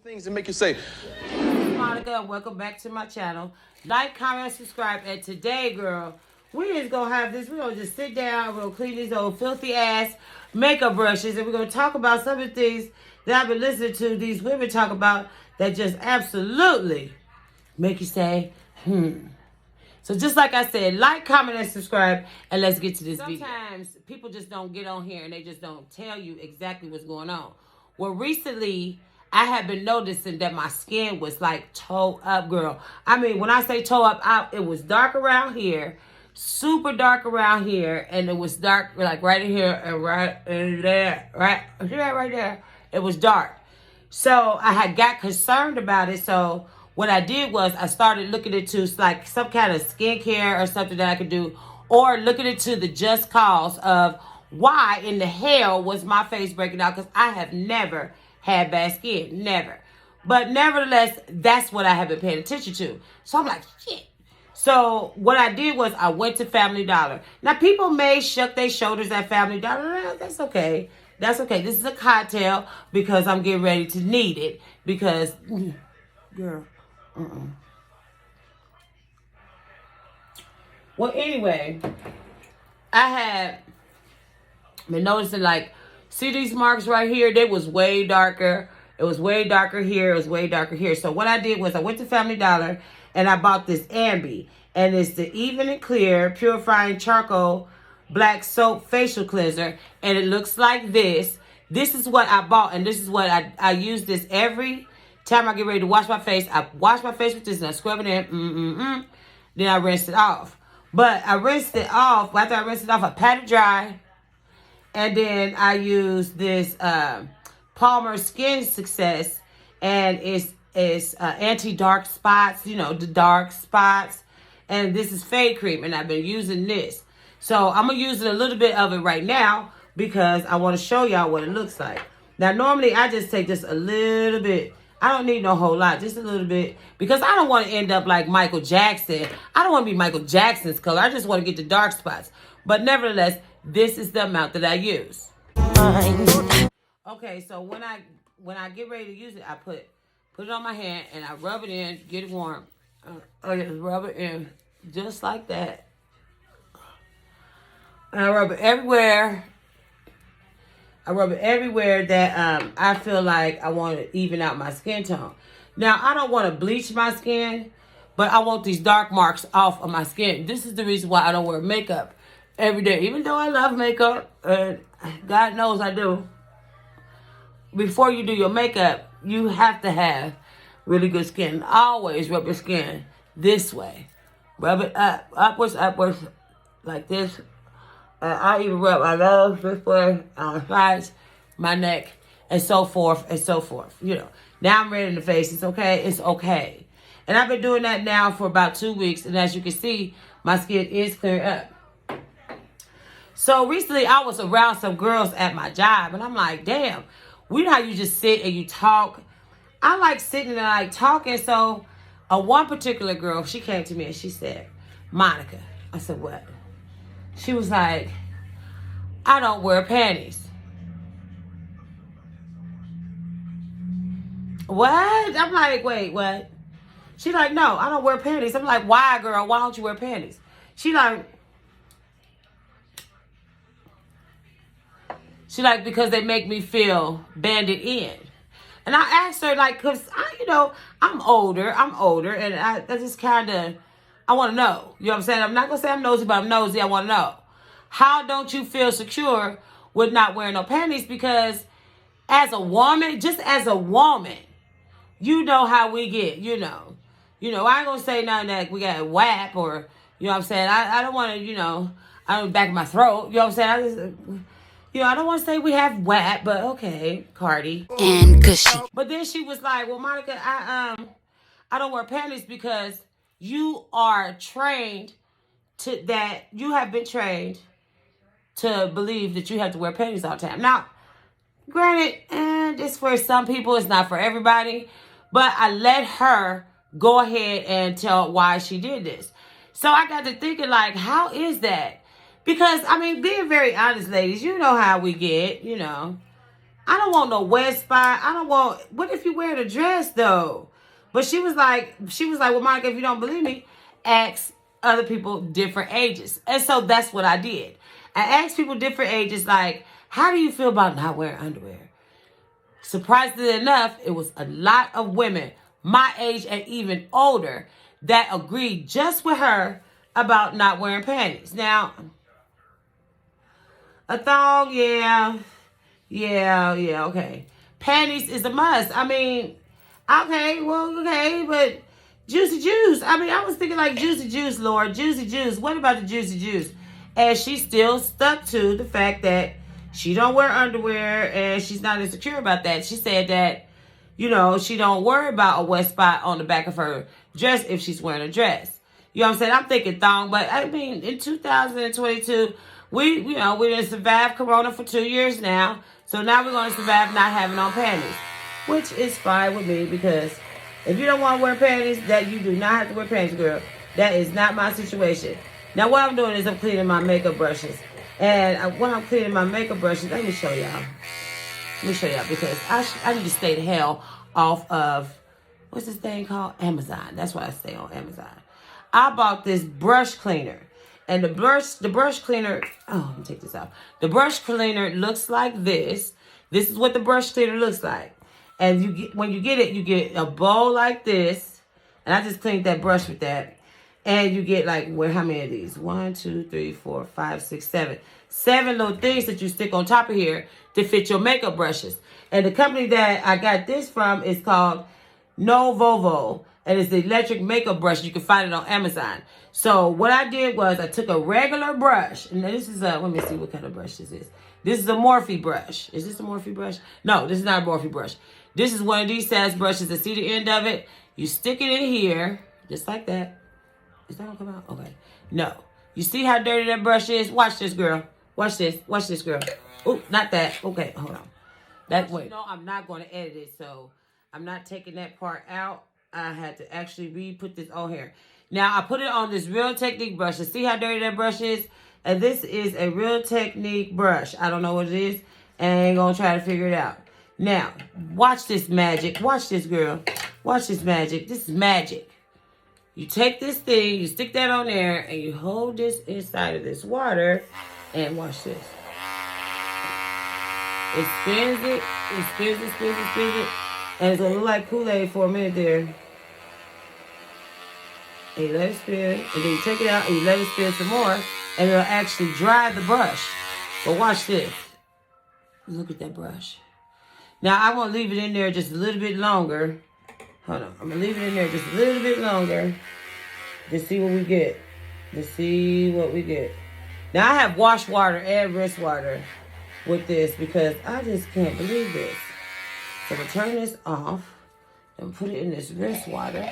Things that make you say, Monica, and welcome back to my channel. Like, comment, subscribe. And today, girl, we is gonna have this. We're gonna just sit down. We're gonna clean these old filthy ass makeup brushes, and we're gonna talk about some of the things that I've been listening to these women talk about that just absolutely make you say, So just like I said, like, comment, and subscribe, and let's get to this video. Sometimes people just don't get on here and they just don't tell you exactly what's going on. Well, recently, I have been noticing that my skin was like toe up, girl. I mean, when I say toe up, it was dark around here, super dark around here, and it was dark like right in here and right in there, right there. It was dark. So I had got concerned about it. So what I did was I started looking into like some kind of skincare or something that I could do, or looking into the just cause of why in the hell was my face breaking out, because I have never had bad skin, never. But nevertheless, that's what I have been paying attention to. So I'm like, shit. So what I did was I went to Family Dollar. Now people may shuck their shoulders at Family Dollar. That's okay. That's okay. This is a cocktail because I'm getting ready to need it. Because, girl, Well, anyway, I had been noticing, like, see these marks right here? They was way darker. It was way darker here. It was way darker here. So what I did was I went to Family Dollar and I bought this Ambi. And it's the Even and Clear Purifying Charcoal Black Soap Facial Cleanser. And it looks like this. This is what I bought. And this is what I use this every time I get ready to wash my face. I wash my face with this and I scrub it in. Then I rinse it off. But I rinsed it off. After I rinsed it off, I pat it dry. And then I use this Palmer Skin Success, and it's anti-dark spots, you know, the dark spots. And this is Fade Cream, and I've been using this. So I'm going to use a little bit of it right now because I want to show y'all what it looks like. Now, normally I just take just a little bit. I don't need no whole lot, just a little bit, because I don't want to end up like Michael Jackson. I don't want to be Michael Jackson's color. I just want to get the dark spots. But nevertheless, this is the amount that I use. Okay, so when I get ready to use it, I put it on my hand and I rub it in, get it warm. I just rub it in just like that. And I rub it everywhere. I rub it everywhere that I feel like I want to even out my skin tone. Now, I don't want to bleach my skin, but I want these dark marks off of my skin. This is the reason why I don't wear makeup every day, even though I love makeup, and God knows I do. Before you do your makeup, you have to have really good skin. Always rub your skin this way. Rub it up, upwards, like this. I even rub my nose this way, on the sides, my neck, and so forth, and so forth. You know, now I'm ready in the face. It's okay. It's okay. And I've been doing that now for about 2 weeks, and as you can see, my skin is clearing up. So recently, I was around some girls at my job, and I'm like, damn, you know how you just sit and you talk? I like sitting and I like talking. So one particular girl, she came to me and she said, Monica. I said, what? She was like, I don't wear panties. What? I'm like, wait, what? She's like, no, I don't wear panties. I'm like, why, girl? Why don't you wear panties? She like, because they make me feel banded in. And I asked her, like, because, I'm older, and I just kind of, I want to know. You know what I'm saying? I'm not going to say I'm nosy, but I'm nosy. I want to know. How don't you feel secure with not wearing no panties? Because as a woman, just as a woman, you know how we get, I ain't going to say nothing that we got WAP or, you know what I'm saying? I don't want to, I don't back of my throat. You know what I'm saying? I don't want to say we have WAP, but okay, Cardi. And cushy. But then she was like, well, Monica, I don't wear panties because you are trained you have been trained to believe that you have to wear panties all the time. Now, granted, it's for some people, it's not for everybody, but I let her go ahead and tell why she did this. So I got to thinking, like, how is that? Because, being very honest, ladies, you know how we get, I don't want no wet spot. I don't want, what if you wearing a dress though? But she was like, well, Monica, if you don't believe me, ask other people different ages. And so that's what I did. I asked people different ages, like, how do you feel about not wearing underwear? Surprisingly enough, it was a lot of women my age and even older that agreed just with her about not wearing panties. Now, a thong, yeah, okay. Panties is a must. I mean, okay, but juicy juice. I mean, I was thinking like juicy juice, Lord, juicy juice. What about the juicy juice? And she still stuck to the fact that she don't wear underwear and she's not insecure about that. She said that, you know, she don't worry about a wet spot on the back of her dress if she's wearing a dress. You know what I'm saying? I'm thinking thong, but I mean, in 2022, we done survived Corona for 2 years now. So now we're going to survive not having on panties, which is fine with me because if you don't want to wear panties, that you do not have to wear panties, girl. That is not my situation. Now, what I'm doing is I'm cleaning my makeup brushes. And when I'm cleaning my makeup brushes, let me show y'all. Because I need to stay the hell off of, what's this thing called? Amazon. That's why I stay on Amazon. I bought this brush cleaner. And the brush cleaner, oh, let me take this off. The brush cleaner looks like this. This is what the brush cleaner looks like. And when you get it, you get a bowl like this. And I just cleaned that brush with that. And you get like, how many of these? 1, 2, 3, 4, 5, 6, 7. 7 little things that you stick on top of here to fit your makeup brushes. And the company that I got this from is called Novovo. And it's the electric makeup brush. You can find it on Amazon. So what I did was I took a regular brush. And this is let me see what kind of brush this is. This is a Morphe brush. Is this a Morphe brush? No, this is not a Morphe brush. This is one of these size brushes. I see the end of it. You stick it in here, just like that. Is that gonna come out? Okay. No. You see how dirty that brush is? Watch this, girl. Watch this. Watch this, girl. Oh, not that. Okay, hold on. That way. No, I'm not going to edit it, so I'm not taking that part out. I had to actually re-put this on here. Now, I put it on this Real Technique brush. You see how dirty that brush is? And this is a Real Technique brush. I don't know what it is, and I ain't going to try to figure it out. Now, watch this magic. Watch this, girl. Watch this magic. This is magic. You take this thing, you stick that on there, and you hold this inside of this water, and watch this. It spins it, spins it, and it's going to look like Kool-Aid for a minute there. And you let it spin, and then you take it out, and you let it spin some more, and it'll actually dry the brush. But watch this. Look at that brush. Now, I want to leave it in there just a little bit longer. Hold on. I'm going to leave it in there just a little bit longer to see what we get. Now, I have wash water and wrist water with this because I just can't believe this. So, I'm going to turn this off and put it in this wrist water.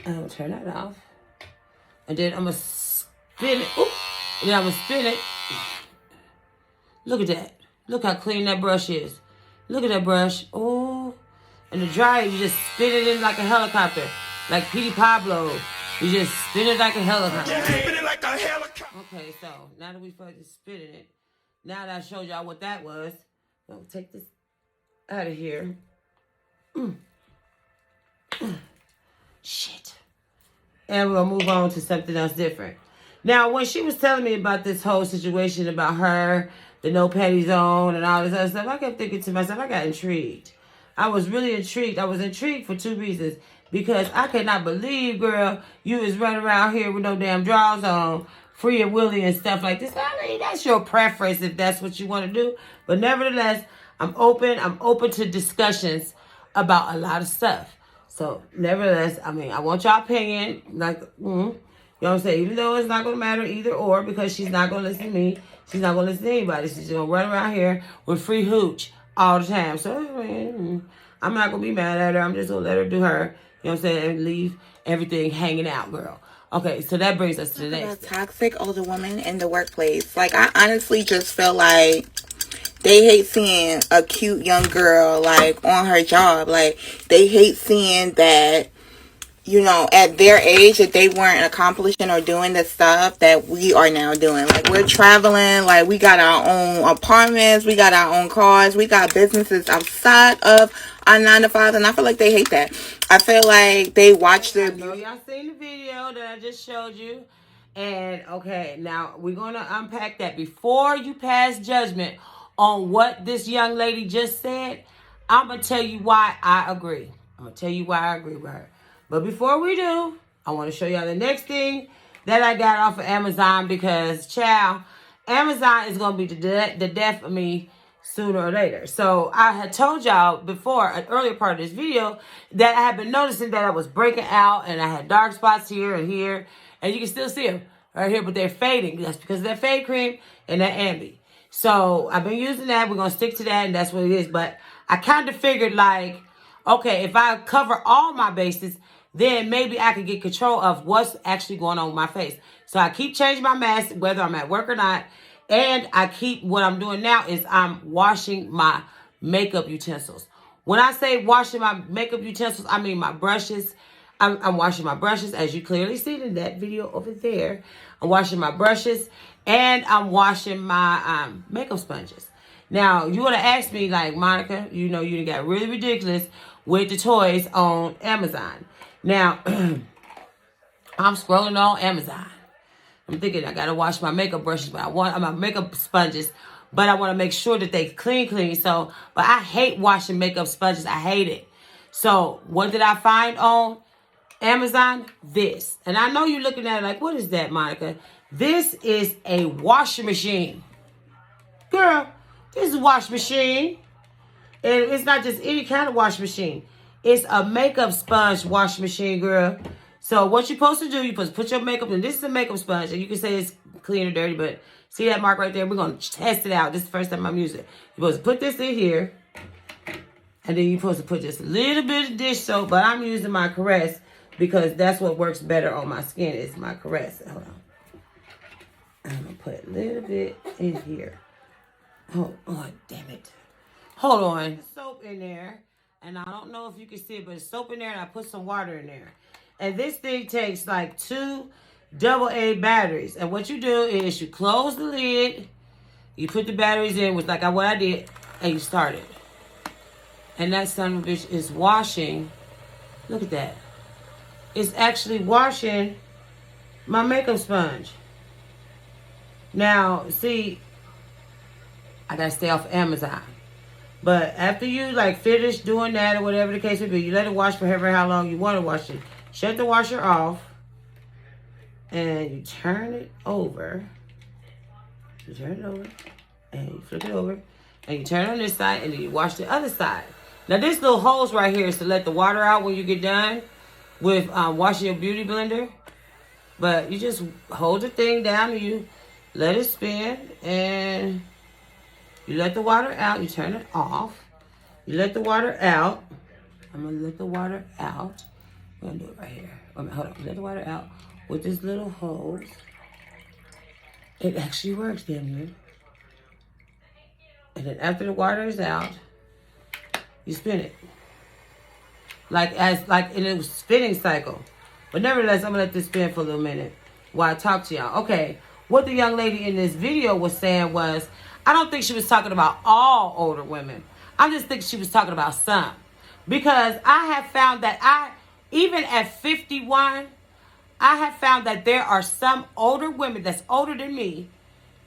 And I'm going to turn that off. And then I'm going to spin it. Oop. And then I'm going to spin it. Look at that. Look how clean that brush is. Look at that brush. Oh. And the dryer, you just spin it in like a helicopter. Like Petey Pablo. You just spin it like a helicopter. Spin it like a helicopter. Okay, so now that we started spinning it, now that I showed y'all what that was, I'll take this out of here. Shit. And we're going to move on to something else different. Now, when she was telling me about this whole situation about her, the no panties on and all this other stuff, I kept thinking to myself, I got intrigued. I was really intrigued. I was intrigued for 2 reasons. Because I cannot believe, girl, you is running around here with no damn drawers on, free and willy and stuff like this. I mean, that's your preference if that's what you want to do. But nevertheless, I'm open to discussions about a lot of stuff. So, nevertheless, I mean, I want y'all opinion. Like, you know what I'm saying? Even though it's not going to matter either or because she's not going to listen to me. She's not going to listen to anybody. She's going to run around here with free hooch all the time. So, I mean, I'm not going to be mad at her. I'm just going to let her do her. You know what I'm saying? And leave everything hanging out, girl. Okay, so that brings us to the next thing. Toxic older women in the workplace. Like, I honestly just feel like they hate seeing a cute young girl, like, on her job. Like, they hate seeing that you know, at their age, that they weren't accomplishing or doing the stuff that we are now doing. Like, we're traveling, like, we got our own apartments, we got our own cars, we got businesses outside of our 9 to 5, and I feel like they hate that. I feel like they watch their beauty. Y'all seen the video that I just showed you. And, okay, now we're going to unpack that. Before you pass judgment on what this young lady just said, I'm going to tell you why I agree. I'm going to tell you why I agree with her. But before we do, I want to show y'all the next thing that I got off of Amazon, because, child, Amazon is going to be the death of me sooner or later. So I had told y'all before, an earlier part of this video, that I had been noticing that I was breaking out and I had dark spots here and here. And you can still see them right here, but they're fading. That's because of that fade cream and that Ambi. So I've been using that. We're going to stick to that, and that's what it is. But I kind of figured, like, okay, if I cover all my bases, then maybe I could get control of what's actually going on with my face. So I keep changing my mask, whether I'm at work or not. And I keep, what I'm doing now is I'm washing my makeup utensils. When I say washing my makeup utensils, I mean my brushes. I'm washing my brushes, as you clearly see in that video over there. I'm washing my brushes, and I'm washing my makeup sponges. Now, you want to ask me, like, Monica, you know, you got really ridiculous with the toys on Amazon. Now, I'm scrolling on Amazon. I'm thinking I got to wash my makeup brushes, but I want my makeup sponges, but I want to make sure that they clean. So, but I hate washing makeup sponges. I hate it. So, what did I find on Amazon? This. And I know you're looking at it like, what is that, Monica? This is a washing machine. Girl, this is a washing machine. And it's not just any kind of washing machine. It's a makeup sponge washing machine, girl. So what you're supposed to do, you're supposed to put your makeup in. This is a makeup sponge. And you can say it's clean or dirty, but see that mark right there? We're going to test it out. This is the first time I'm using it. You're supposed to put this in here. And then you're supposed to put just a little bit of dish soap. But I'm using my Caress because that's what works better on my skin is my Caress. Hold on. I'm going to put a little bit in here. Oh, damn it. Hold on. Soap in there. And I don't know if you can see it, but it's soap in there, and I put some water in there. And this thing takes like 2 AA batteries. And what you do is you close the lid, you put the batteries in, which like what I did, and you start it. And that son of a bitch is washing. Look at that. It's actually washing my makeup sponge. Now, see, I gotta stay off Amazon. But after you like finish doing that or whatever the case may be, you let it wash for how long you want to wash it. Shut the washer off. And you turn it over. You turn it over. And you flip it over. And you turn it on this side. And then you wash the other side. Now this little hose right here is to let the water out when you get done with washing your beauty blender. But you just hold the thing down and you let it spin. And you let the water out. You turn it off. You let the water out. I'm going to let the water out. I'm going to do it right here. Wait a minute, hold on. Let the water out with this little hose. It actually works, damn near. And then after the water is out, you spin it. Like in a spinning cycle. But nevertheless, I'm going to let this spin for a little minute while I talk to y'all. Okay, what the young lady in this video was saying was, I don't think she was talking about all older women. I just think she was talking about some. Because I have found that even at 51, I have found that there are some older women that's older than me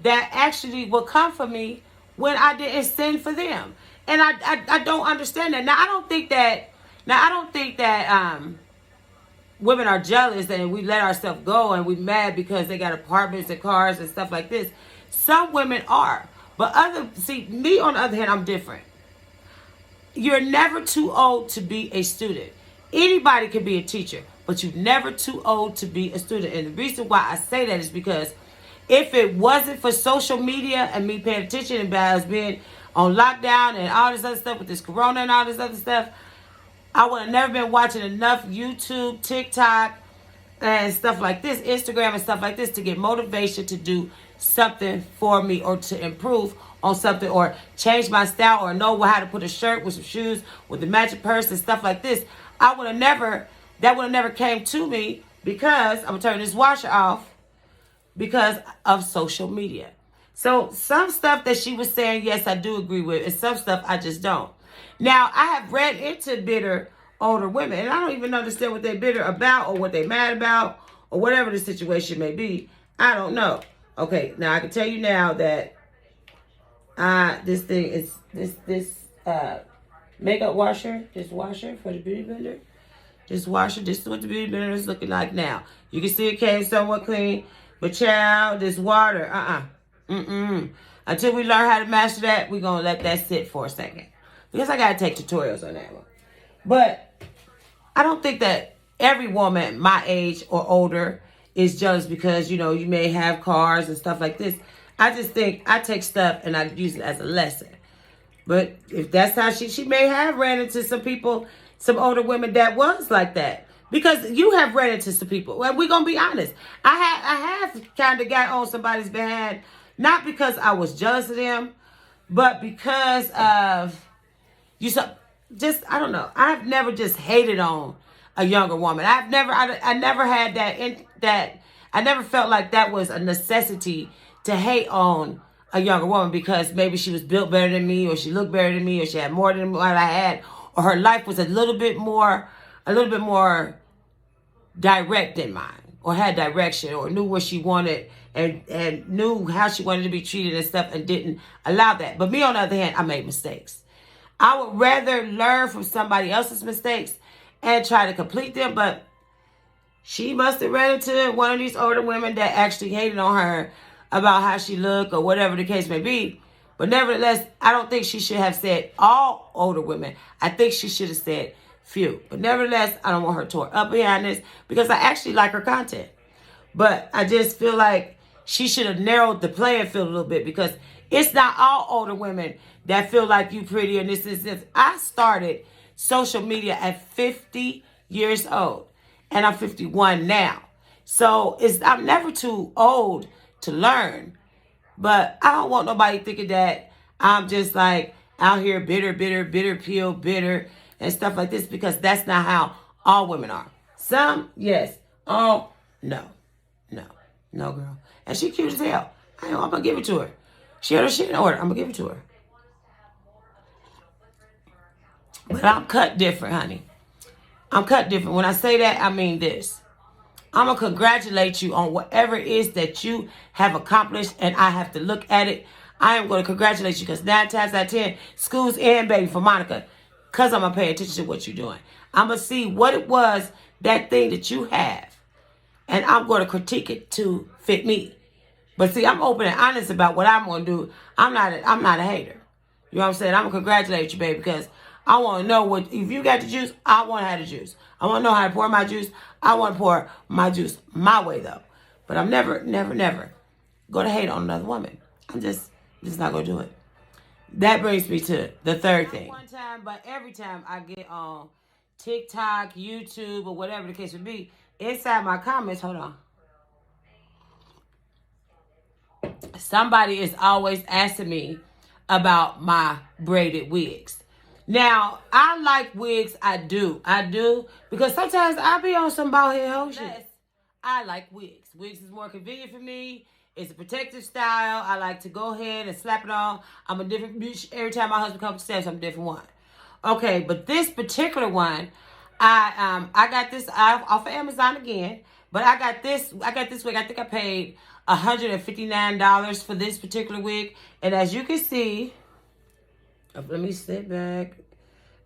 that actually will come for me when I didn't send for them. And I don't understand that. Now, I don't think that women are jealous and we let ourselves go and we mad because they got apartments and cars and stuff like this. Some women are. But me on the other hand, I'm different. You're never too old to be a student. Anybody can be a teacher, but you're never too old to be a student. And the reason why I say that is because if it wasn't for social media and me paying attention and us being on lockdown and all this other stuff with this corona and all this other stuff, I would have never been watching enough YouTube, TikTok, and stuff like this, Instagram and stuff like this to get motivation to do something for me or to improve on something or change my style or know how to put a shirt with some shoes with the matching purse and stuff like this. I would have never that would have never came to me because I'm going to turn this washer off because of social media. So some stuff that she was saying, yes, I do agree with, and some stuff I just don't. Now, I have read into bitter older women, and I don't even understand what they're bitter about or what they're mad about or whatever the situation may be. I don't know. Okay, now I can tell you now that this thing is this makeup washer, this washer for the beauty blender. This washer, this is what the beauty blender is looking like now. You can see it came somewhat clean, but child, this water, Until we learn how to master that, we're going to let that sit for a second. Because I got to take tutorials on that one. But I don't think that every woman my age or older is jealous because, you know, you may have cars and stuff like this. I just think I take stuff and I use it as a lesson. But if that's how she may have ran into some people, some older women that was like that. Because you have ran into some people. Well, we're going to be honest. I have kind of got on somebody's behind, not because I was jealous of them, but because of, I don't know. I've never just hated on a younger woman. I never had that, I never felt like that was a necessity to hate on a younger woman because maybe she was built better than me, or she looked better than me, or she had more than what I had, or her life was a little bit more direct than mine, or had direction, or knew what she wanted and knew how she wanted to be treated and stuff, and didn't allow that. But me, on the other hand, I made mistakes. I would rather learn from somebody else's mistakes and try to complete them, but she must have ran into one of these older women that actually hated on her about how she looked or whatever the case may be. But nevertheless, I don't think she should have said all older women. I think she should have said few. But nevertheless, I don't want her tore up behind this because I actually like her content. But I just feel like she should have narrowed the playing field a little bit because it's not all older women that feel like you pretty and this. I started social media at 50 years old and I'm 51 now. So I'm never too old to learn, but I don't want nobody thinking that I'm just like out here bitter, pill, bitter and stuff like this, because that's not how all women are. Some, yes. All, no, girl. And she cute as hell. I'm gonna give it to her. She had her shit in order. I'm gonna give it to her. But I'm cut different, honey. I'm cut different. When I say that, I mean this. I'm going to congratulate you on whatever it is that you have accomplished, and I have to look at it. I am going to congratulate you because 9 times out of 10, school's in, baby, for Monica, because I'm going to pay attention to what you're doing. I'm going to see what it was, that thing that you have, and I'm going to critique it to fit me. But see, I'm open and honest about what I'm going to do. I'm not a hater. You know what I'm saying? I'm going to congratulate you, baby, because I want to know if you got the juice, I want to have the juice. I want to know how to pour my juice. I want to pour my juice my way, though. But I'm never going to hate on another woman. I'm just not going to do it. That brings me to the third thing. Not one time, but every time I get on TikTok, YouTube, or whatever the case would be, inside my comments, hold on. Somebody is always asking me about my braided wigs. Now, I like wigs. I do. Because sometimes I be on some bald head hoe shit. I like wigs. Wigs is more convenient for me. It's a protective style. I like to go ahead and slap it on. I'm a different bitch. Every time my husband comes upstairs, I'm a different one. Okay, but this particular one, I got this off of Amazon again. But I got this wig. I think I paid $159 for this particular wig. And as you can see, let me sit back.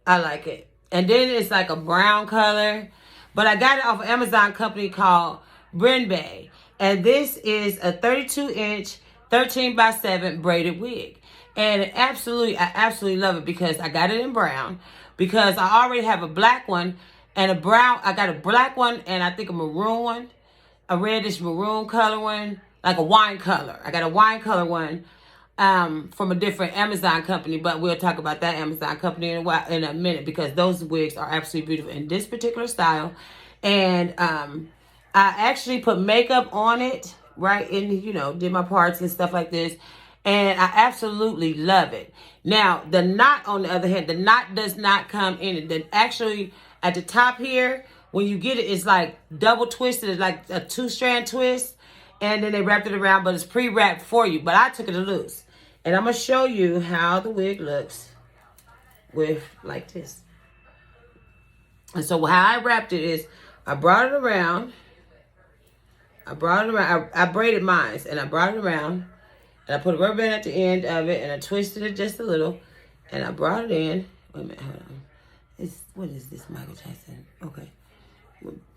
I like it. And then it's like a brown color. But I got it off an Amazon company called Braided. And this is a 32-inch, 13x7 braided wig. And I absolutely love it because I got it in brown. Because I already have a black one and a brown. I got a black one and I think a maroon one. A reddish maroon color one. Like a wine color. I got a wine color one. From a different Amazon company, but we'll talk about that Amazon company in a minute because those wigs are absolutely beautiful in this particular style. And I actually put makeup on it, right? And, did my parts and stuff like this. And I absolutely love it. Now, the knot, on the other hand, the knot does not come in it. Actually, at the top here, when you get it, it's like double twisted. It's like a 2-strand twist. And then they wrapped it around, but it's pre-wrapped for you. But I took it loose. And I'm going to show you how the wig looks with like this. And so how I wrapped it is I brought it around. I braided mine, and I brought it around, and I put a rubber band at the end of it, and I twisted it just a little, and I brought it in. Wait a minute, hold on. What is this, Michael Jackson? Okay.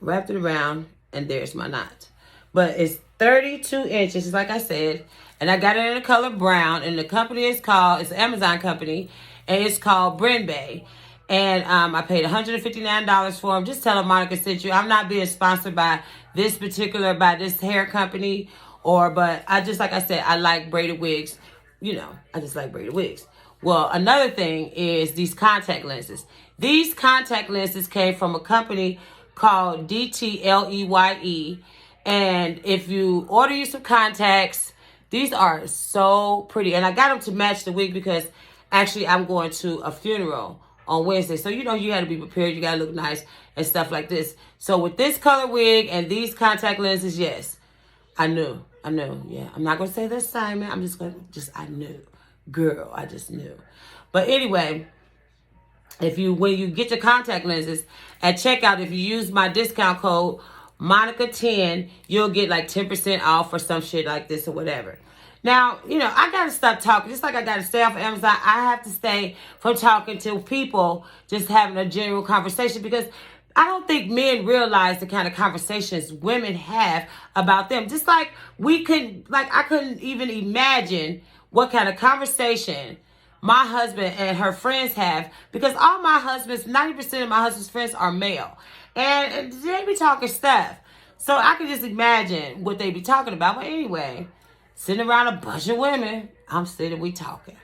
Wrapped it around, and there's my knot. But it's 32 inches, like I said, and I got it in the color brown, and the company is called, it's an Amazon company, and it's called Braided. And I paid $159 for them. Just tell them Monica sent you. I'm not being sponsored by this hair company, but I just, like I said, I like braided wigs. You know, I just like braided wigs. Well, another thing is these contact lenses. These contact lenses came from a company called DTLEYE. And if you order you some contacts, these are so pretty. And I got them to match the wig because actually I'm going to a funeral on Wednesday. So, you know, you got to be prepared. You got to look nice and stuff like this. So with this color wig and these contact lenses, yes, I knew. Yeah, I'm not going to say the assignment. I'm just going to, I knew. Girl, I just knew. But anyway, when you get your contact lenses at checkout, if you use my discount code Monica10, you'll get like 10% off or some shit like this or whatever. Now, you know, I got to stop talking. Just like I got to stay off of Amazon, I have to stay from talking to people, just having a general conversation, because I don't think men realize the kind of conversations women have about them. Just like I couldn't even imagine what kind of conversation my husband and her friends have, because all my husband's, 90% of my husband's friends are male. And they be talking stuff. So I can just imagine what they be talking about. But anyway, sitting around a bunch of women, I'm sitting, we talking.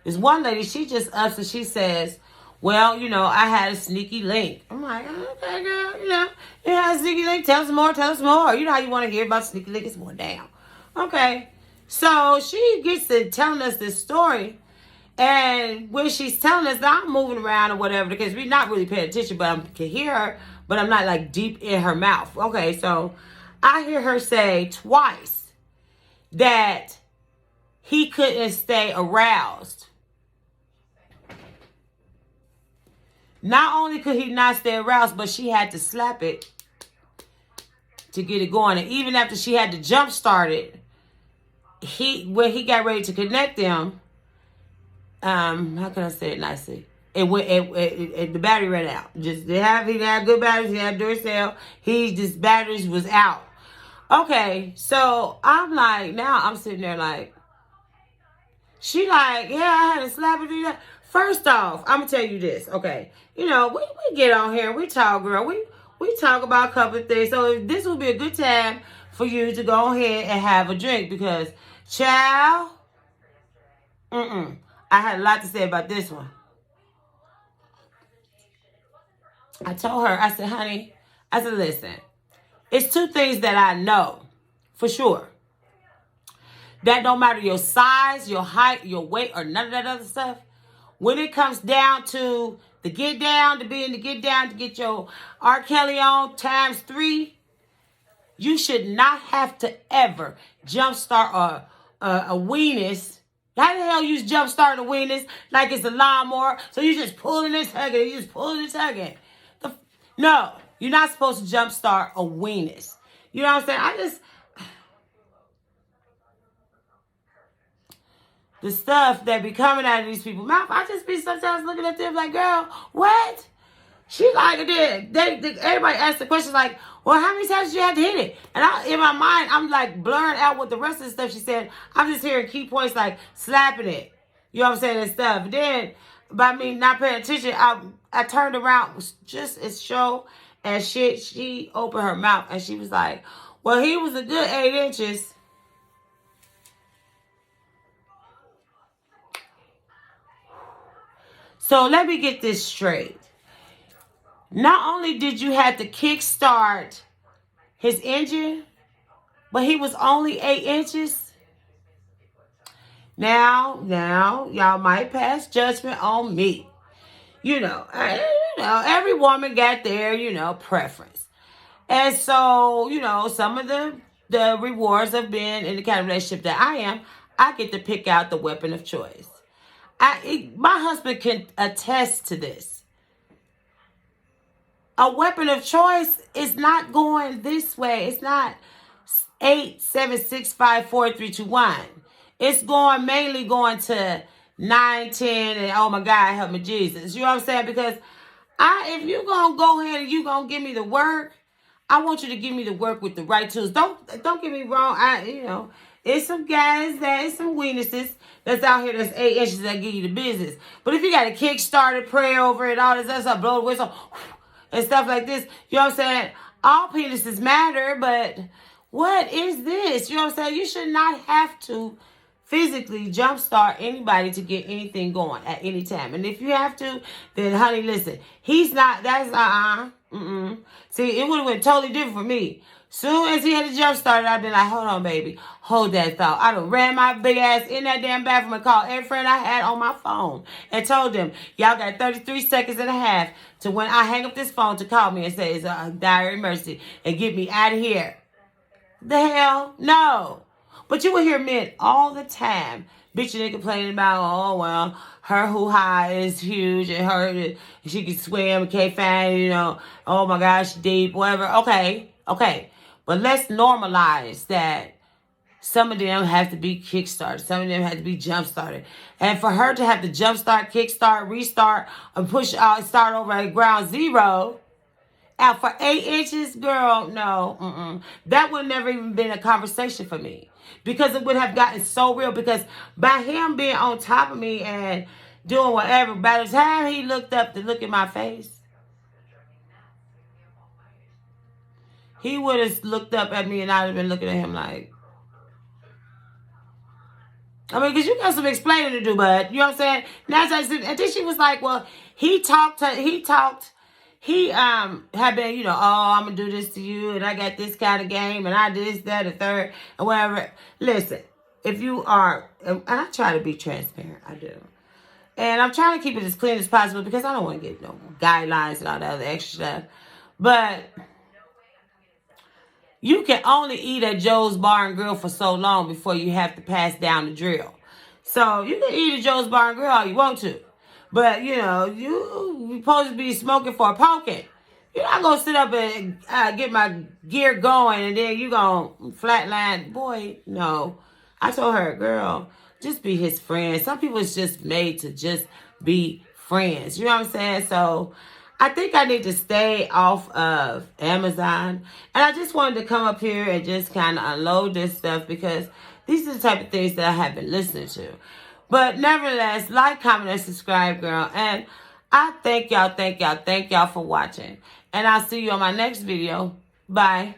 This one lady, she just ups and she says, well, you know, I had a sneaky link. I'm like, okay, girl, you had a sneaky link. Tell us more. You know how you want to hear about sneaky link. It's more down. Okay. So she gets to telling us this story. And when she's telling us that, I'm moving around or whatever, because we're not really paying attention, but I can hear her, but I'm not like deep in her mouth. Okay, so I hear her say twice that he couldn't stay aroused. Not only could he not stay aroused, but she had to slap it to get it going. And even after she had to jumpstart it, when he got ready to connect them, how can I say it nicely? The battery ran out. He had good batteries. He had Duracell. Batteries was out. Okay, so I'm like, now I'm sitting there like, she like, yeah, I had to slap it. First off, I'm gonna tell you this, okay? You know, we get on here, we talk, girl. We talk about a couple of things. So this would be a good time for you to go ahead and have a drink, because, child, I had a lot to say about this one. I told her, I said, honey, listen, it's two things that I know for sure. That don't matter your size, your height, your weight, or none of that other stuff. When it comes down to the get down, to get your R. Kelly on ×3, you should not have to ever jumpstart a weenus. How the hell you jumpstart a weenus like it's a lawnmower? So you just pulling and tugging. No, you're not supposed to jumpstart a weenus. You know what I'm saying? The stuff that be coming out of these people's mouth, I just be sometimes looking at them like, girl, what? She like it. Everybody asks the questions like, well, how many times did you have to hit it? And in my mind, I'm like blurring out with the rest of the stuff she said. I'm just hearing key points like slapping it. You know what I'm saying? And stuff. And then, by me not paying attention, I turned around just as show as shit. She opened her mouth and she was like, well, he was a good 8 inches. So let me get this straight. Not only did you have to kickstart his engine, but he was only 8 inches. Now, y'all might pass judgment on me. You know, every woman got their, preference. And so, some of the rewards of being in the kind of relationship that I am, I get to pick out the weapon of choice. My husband can attest to this. A weapon of choice is not going this way. It's not 8, 7, 6, 5, 4, 3, 2, 1. It's mainly going to 9, 10, and oh my God, help me Jesus. You know what I'm saying? Because if you're going to go ahead and you're going to give me the work, I want you to give me the work with the right tools. Don't get me wrong. It's some guys it's some weenuses that's out here that's 8 inches that give you the business. But if you got a Kickstarter, pray over it, all this other stuff, blow the whistle, and stuff like this, you know what I'm saying? All penises matter, but what is this? You know what I'm saying? You should not have to physically jumpstart anybody to get anything going at any time. And if you have to, then honey, listen, See, it would have went totally different for me. Soon as he had a jump started, I've been like, hold on, baby. Hold that thought. I done ran my big ass in that damn bathroom and called every friend I had on my phone and told them, y'all got 33 seconds and a half to when I hang up this phone to call me and say it's a dire emergency and get me out of here. The hell? No. But you will hear men all the time bitching and complaining about, oh, well, her hoo-ha is huge and she can swim, can't find, oh my gosh, deep, whatever. Okay. But let's normalize that some of them have to be kickstarted. Some of them have to be jump-started. And for her to have to jump-start, kickstart, restart, and push out, start over at ground zero, out for 8 inches, girl, no. That would never even been a conversation for me. Because it would have gotten so real. Because by him being on top of me and doing whatever, by the time he looked up to look at my face, he would have looked up at me and I'd have been looking at him like, because you got some explaining to do, bud. You know what I'm saying? And then she was like, well, he had been, oh, I'm going to do this to you, and I got this kind of game, and I this, that, and third, and whatever. Listen, if you are, and I try to be transparent, I do. And I'm trying to keep it as clean as possible because I don't want to get no guidelines and all that other extra stuff. But you can only eat at Joe's Bar and Grill for so long before you have to pass down the drill. So you can eat at Joe's Bar and Grill all you want to. But, you're supposed to be smoking for a poking. You're not going to sit up and get my gear going and then you're going to flatline. Boy, no. I told her, girl, just be his friend. Some people is just made to just be friends. You know what I'm saying? So I think I need to stay off of Amazon. And I just wanted to come up here and just kind of unload this stuff because these are the type of things that I have been listening to. But nevertheless, like, comment, and subscribe, girl. And I thank y'all for watching. And I'll see you on my next video. Bye.